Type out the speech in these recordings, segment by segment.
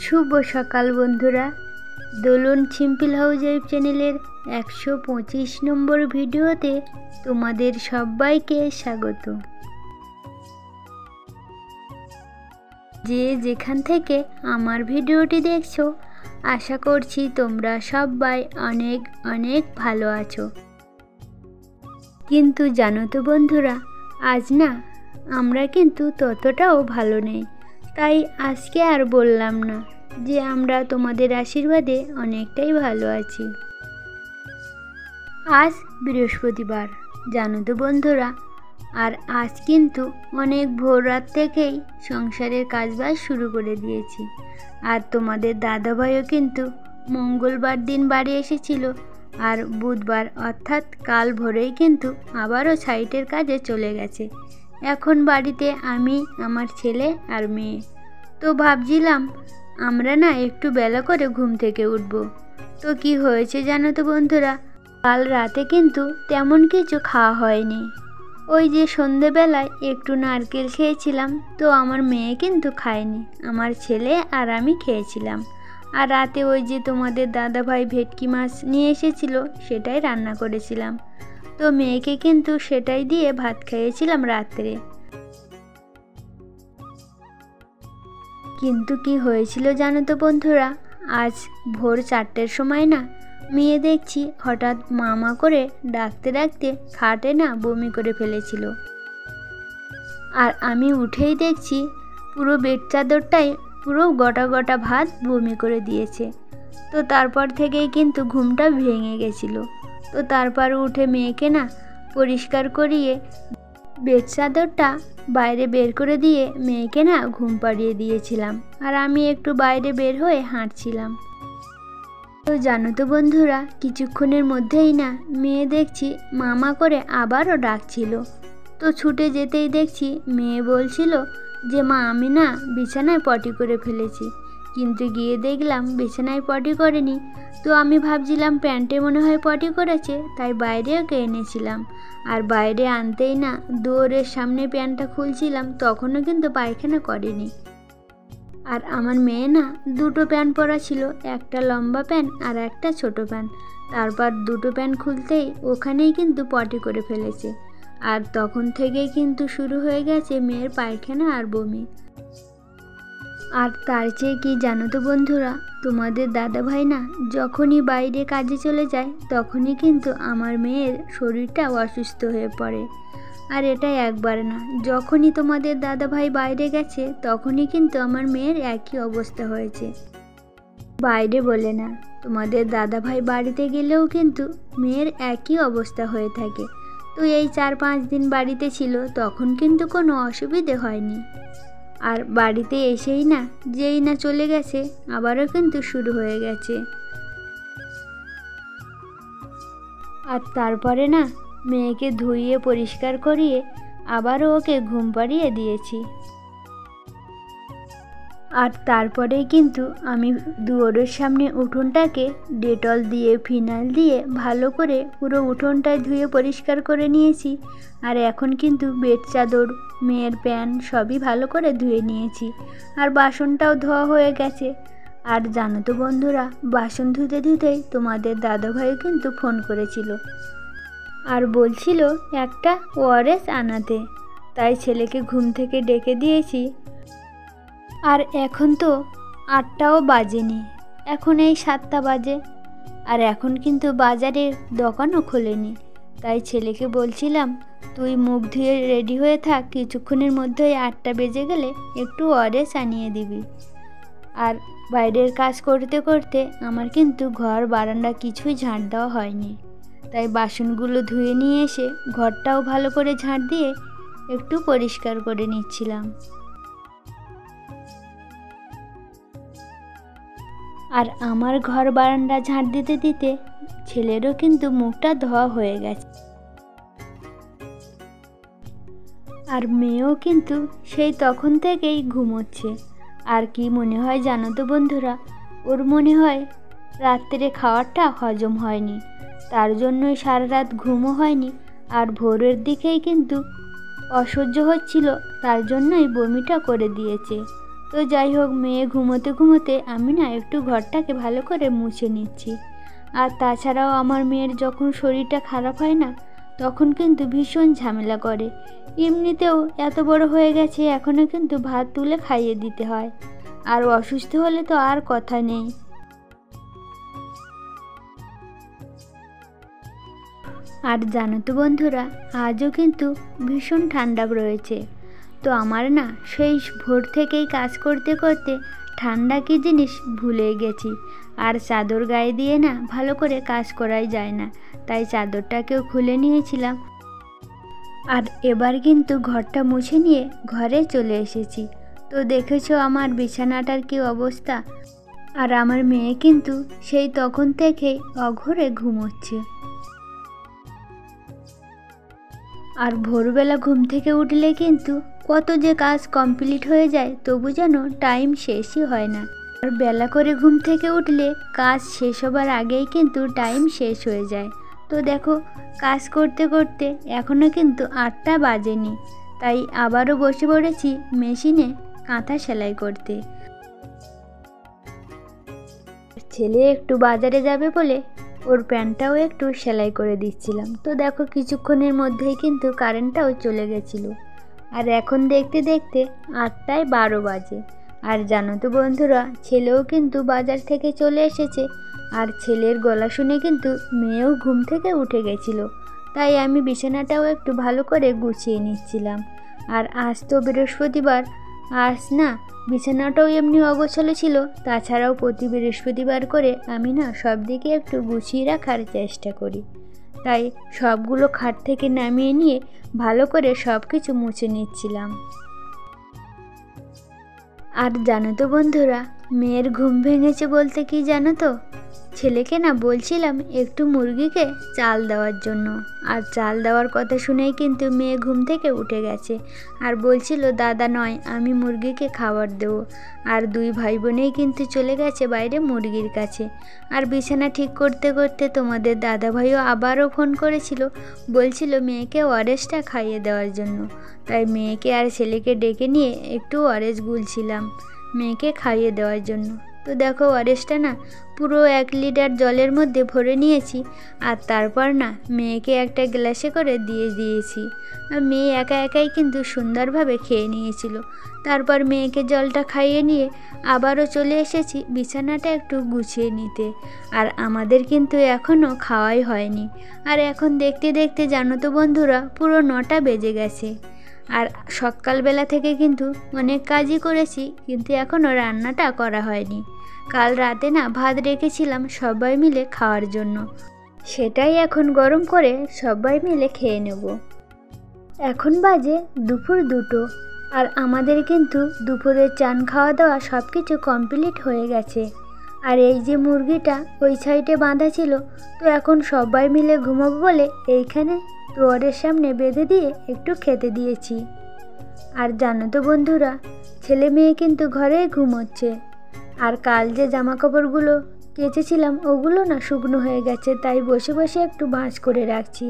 শুভ সকাল বন্ধুরা, দোলন simple housewife চ্যানেলের 125 নম্বর ভিডিওতে তোমাদের সবাইকে স্বাগত। যে যেখান থেকে আমার ভিডিওটি দেখছো, আশা করছি তোমরা সবাই অনেক অনেক ভালো আছো। কিন্তু জানো তো বন্ধুরা, আজ না আমরা কিন্তু ততটাও ভালো নেই। তাই আজকে আর বললাম না যে আমরা তোমাদের আশীর্বাদে অনেকটাই ভালো আছি। আজ বৃহস্পতিবার, জানো তো বন্ধুরা, আর আজ কিন্তু অনেক ভোর রাত থেকেই সংসারের কাজবাজ শুরু করে দিয়েছি। আর তোমাদের দাদাভাইও কিন্তু মঙ্গলবার দিন বাড়ি এসেছিল, আর বুধবার অর্থাৎ কাল ভোরেই কিন্তু আবারও সাইটের কাজে চলে গেছে। এখন বাড়িতে আমি, আমার ছেলে আর মেয়ে। তো ভাবছিলাম আমরা না একটু বেলা করে ঘুম থেকে উঠব। তো কি হয়েছে জানো তো বন্ধুরা, কাল রাতে কিন্তু তেমন কিছু খাওয়া হয়নি। ওই যে সন্ধেবেলায় একটু নারকেল খেয়েছিলাম, তো আমার মেয়ে কিন্তু খায়নি, আমার ছেলে আর আমি খেয়েছিলাম। আর রাতে ওই যে তোমাদের দাদাভাই ভেটকি মাছ নিয়ে এসেছিল, সেটাই রান্না করেছিলাম। তো মেয়েকে কিন্তু সেটাই দিয়ে ভাত খাইয়েছিলাম রাত্রে। কিন্তু কি হয়েছিল জানো তো বন্ধুরা, আজ ভোর 4টের সময় না মেয়ে দেখছি হঠাৎ মামা করে ডাকতে ডাকতে খাটে না বমি করে ফেলেছিল। আর আমি উঠেই দেখছি পুরো বেড চাদরটাই পুরো গোটা গোটা ভাত বমি করে দিয়েছে। তো তারপর থেকেই কিন্তু ঘুমটা ভেঙে গেছিল। তো তারপর উঠে মেয়েকে না পরিষ্কার করিয়ে বেড চাদরটা বাইরে বের করে দিয়ে মেয়েকে না ঘুম পাড়িয়ে দিয়েছিলাম। আর আমি একটু বাইরে বের হয়ে হাঁটছিলাম। তো জানো তো বন্ধুরা, কিছুক্ষণের মধ্যেই না মেয়ে দেখছি মামা করে আবারও ডাকছিল। তো ছুটে যেতেই দেখছি মেয়ে বলছিল যে মা আমি না বিছানায় পটি করে ফেলেছি। কিন্তু গিয়ে দেখলাম বিছানায় পটি করেনি। তো আমি ভাবছিলাম প্যান্টে মনে হয় পটি করেছে, তাই বাইরে ওকে এনেছিলাম। আর বাইরে আনতেই না দুয়ারের সামনে প্যান্টটা খুলছিলাম, তখনও কিন্তু পায়খানা করেনি। আর আমার মেয়ে না দুটো প্যান্ট পরা ছিল, একটা লম্বা প্যান্ট আর একটা ছোট প্যান্ট। তারপর দুটো প্যান্ট খুলতেই ওখানেই কিন্তু পটি করে ফেলেছে। আর তখন থেকেই কিন্তু শুরু হয়ে গেছে মেয়ের পায়খানা আর বমি। আর তার চেয়ে কি জানো তো বন্ধুরা, তোমাদের দাদাভাই না যখনই বাইরে কাজে চলে যায় তখনই কিন্তু আমার মেয়ের শরীরটা অসুস্থ হয়ে পড়ে। আর এটা একবার না, যখনই তোমাদের দাদাভাই বাইরে গেছে তখনই কিন্তু আমার মেয়ের একই অবস্থা হয়েছে। বাইরে বলে না, তোমাদের দাদাভাই বাড়িতে গেলেও কিন্তু মেয়ের একই অবস্থা হয়ে থাকে। তো এই 4-5 দিন বাড়িতে ছিল, তখন কিন্তু কোনো অসুবিধে হয়নি। আর বাড়িতে এসেই না যেই না চলে গেছে আবারও কিন্তু শুরু হয়ে গেছে। আর তারপরে না মেয়েকে ধুইয়ে পরিষ্কার করিয়ে আবারও ওকে ঘুম পাড়িয়ে দিয়েছি। আর তারপরেই কিন্তু আমি দুয়ারের সামনে উঠোনটাকে ডেটল দিয়ে ফিনাইল দিয়ে ভালো করে পুরো উঠোনটায় ধুয়ে পরিষ্কার করে নিয়েছি। আর এখন কিন্তু বেড চাদর, মেয়ের প্যান্ট সবই ভালো করে ধুয়ে নিয়েছি। আর বাসনটাও ধোয়া হয়ে গেছে। আর জানো তো বন্ধুরা, বাসন ধুতে ধুতেই তোমাদের দাদাভাইও কিন্তু ফোন করেছিল আর বলছিল একটা ওআরএস আনাতে। তাই ছেলেকে ঘুম থেকে ডেকে দিয়েছি। আর এখন তো 8টাও বাজেনি, এখন এই 7টা বাজে। আর এখন কিন্তু বাজারে দোকানও খোলেনি। তাই ছেলেকে বলছিলাম তুই মুখ ধুয়ে রেডি হয়ে থাক, কিছুক্ষণের মধ্যেই 8টা বেজে গেলে একটু ওআরএস আনিয়ে দিবি। আর বাইরের কাজ করতে করতে আমার কিন্তু ঘর বারান্দা কিছুই ঝাঁট দেওয়া হয়নি। তাই বাসনগুলো ধুয়ে নিয়ে এসে ঘরটাও ভালো করে ঝাঁট দিয়ে একটু পরিষ্কার করে নিচ্ছিলাম। আর আমার ঘর বারান্দা ঝাঁট দিতে দিতে ছেলেরও কিন্তু মুখটা ধোয়া হয়ে গেছে। আর মেয়েও কিন্তু সেই তখন থেকেই ঘুমোচ্ছে। আর কি মনে হয় জানো তো বন্ধুরা, ওর মনে হয় রাত্রে খাওয়ারটা হজম হয়নি, তার জন্যই সারা রাত ঘুমও হয়নি। আর ভোরের দিকেই কিন্তু অসহ্য হচ্ছিল, তার জন্যই বমিটা করে দিয়েছে। তো যাই হোক, মেয়ে ঘুমোতে ঘুমোতে আমি না একটু ঘরটাকে ভালো করে মুছে নিচ্ছি। আর তাছাড়াও আমার মেয়ের যখন শরীরটা খারাপ হয় না, তখন কিন্তু ভীষণ ঝামেলা করে। এমনিতেও এত বড় হয়ে গেছে, এখনও কিন্তু ভাত তুলে খাইয়ে দিতে হয়, আর অসুস্থ হলে তো আর কথা নেই। আর জানো তো বন্ধুরা, আজও কিন্তু ভীষণ ঠান্ডা রয়েছে। তো আমার না সেই ভোর থেকেই কাজ করতে করতে ঠান্ডা কী জিনিস ভুলে গেছি। আর চাদর গায়ে দিয়ে না ভালো করে কাজ করাই যায় না, তাই চাদরটাকেও খুলে নিয়েছিলাম। আর এবার কিন্তু ঘরটা মুছে নিয়ে ঘরে চলে এসেছি। তো দেখেছো আমার বিছানাটার কী অবস্থা। আর আমার মেয়ে কিন্তু সেই তখন থেকেই অঘরে ঘুমোচ্ছে। আর ভোরবেলা ঘুম থেকে উঠলে কিন্তু কত যে কাজ কমপ্লিট হয়ে যায়, তবু যেন টাইম শেষই হয় না। আর বেলা করে ঘুম থেকে উঠলে কাজ শেষ হবার আগেই কিন্তু টাইম শেষ হয়ে যায়। তো দেখো, কাজ করতে করতে এখনও কিন্তু 8টা বাজেনি, তাই আবারও বসে পড়েছি মেশিনে কাঁথা সেলাই করতে। ছেলে একটু বাজারে যাবে বলে ওর প্যান্টটাও একটু সেলাই করে দিচ্ছিলাম। তো দেখো, কিছুক্ষণের মধ্যেই কিন্তু কারেন্টটাও চলে গেছিলো। আর এখন দেখতে দেখতে 8টায় 12 বাজে। আর জানো তো বন্ধুরা, ছেলেও কিন্তু বাজার থেকে চলে এসেছে। আর ছেলের গলা শুনে কিন্তু মেয়েও ঘুম থেকে উঠে গেছিলো, তাই আমি বিছানাটাও একটু ভালো করে গুছিয়ে নিচ্ছিলাম। আর আজ তো বৃহস্পতিবার, আজ না বিছানাটাও এমনি অগোছালো ছিল। তাছাড়াও প্রতি বৃহস্পতিবার করে আমি না সব দিকে একটু গুছিয়ে রাখার চেষ্টা করি, তাই সবগুলো খাট থেকে নামিয়ে নিয়ে ভালো করে সব কিছু মুছে নিচ্ছিলাম। আর জানো তো বন্ধুরা, মেয়ের ঘুম ভেঙেছে বলতে কি জানো তো, ছেলেকে না বলছিলাম একটু মুরগিকে চাল দেওয়ার জন্য। আর চাল দেওয়ার কথা শুনেই কিন্তু মেয়ে ঘুম থেকে উঠে গেছে আর বলছিল, দাদা নয়, আমি মুরগিকে খাবার দেবো। আর 2 ভাই বোনেই কিন্তু চলে গেছে বাইরে মুরগির কাছে। আর বিছানা ঠিক করতে করতে তোমাদের দাদা ভাইও আবারও ফোন করেছিল, বলছিল মেয়েকে ওআরএসটা খাইয়ে দেওয়ার জন্য। তাই মেয়েকে আর ছেলেকে ডেকে নিয়ে একটু ওআরএস গুলছিলাম মেয়েকে খাইয়ে দেওয়ার জন্য। তো দেখো, ওআরএসটা না পুরো 1 লিটার জলের মধ্যে ভরে নিয়েছি। আর তারপর না মেয়েকে একটা গ্লাসে করে দিয়ে দিয়েছি। আর মেয়ে একা একাই কিন্তু সুন্দরভাবে খেয়ে নিয়েছিল। তারপর মেয়েকে জলটা খাইয়ে নিয়ে আবারও চলে এসেছি বিছানাটা একটু গুছিয়ে নিতে। আর আমাদের কিন্তু এখনও খাওয়াই হয়নি। আর এখন দেখতে দেখতে জানো তো বন্ধুরা, পুরো 9টা বেজে গেছে। আর সকালবেলা থেকে কিন্তু অনেক কাজই করেছি, কিন্তু এখনও রান্নাটা করা হয়নি। কাল রাতে না ভাত রেখেছিলাম সবাই মিলে খাওয়ার জন্য, সেটাই এখন গরম করে সবাই মিলে খেয়ে নেব। এখন বাজে দুপুর 2টো। আর আমাদের কিন্তু দুপুরের চান খাওয়া দাওয়া সব কিছু কমপ্লিট হয়ে গেছে। আর এই যে মুরগিটা ওই সাইডে বাঁধা ছিল, তো এখন সবাই মিলে ঘুমাবো বলে এইখানে দুয়ারের সামনে বেঁধে দিয়ে একটু খেতে দিয়েছি। আর জানো তো বন্ধুরা, ছেলে মেয়ে কিন্তু ঘরেই ঘুমোচ্ছে। আর কাল যে জামা কাপড়গুলো কেচেছিলাম ওগুলো না শুকনো হয়ে গেছে, তাই বসে বসে একটু ভাঁজ করে রাখছি।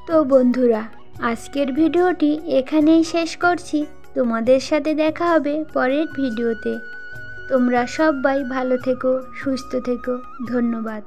তো বন্ধুরা, আজকের ভিডিওটি এখানেই শেষ করছি। তোমাদের সাথে দেখা হবে পরের ভিডিওতে। তোমরা সবাই ভালো থেকো, সুস্থ থেকো। ধন্যবাদ।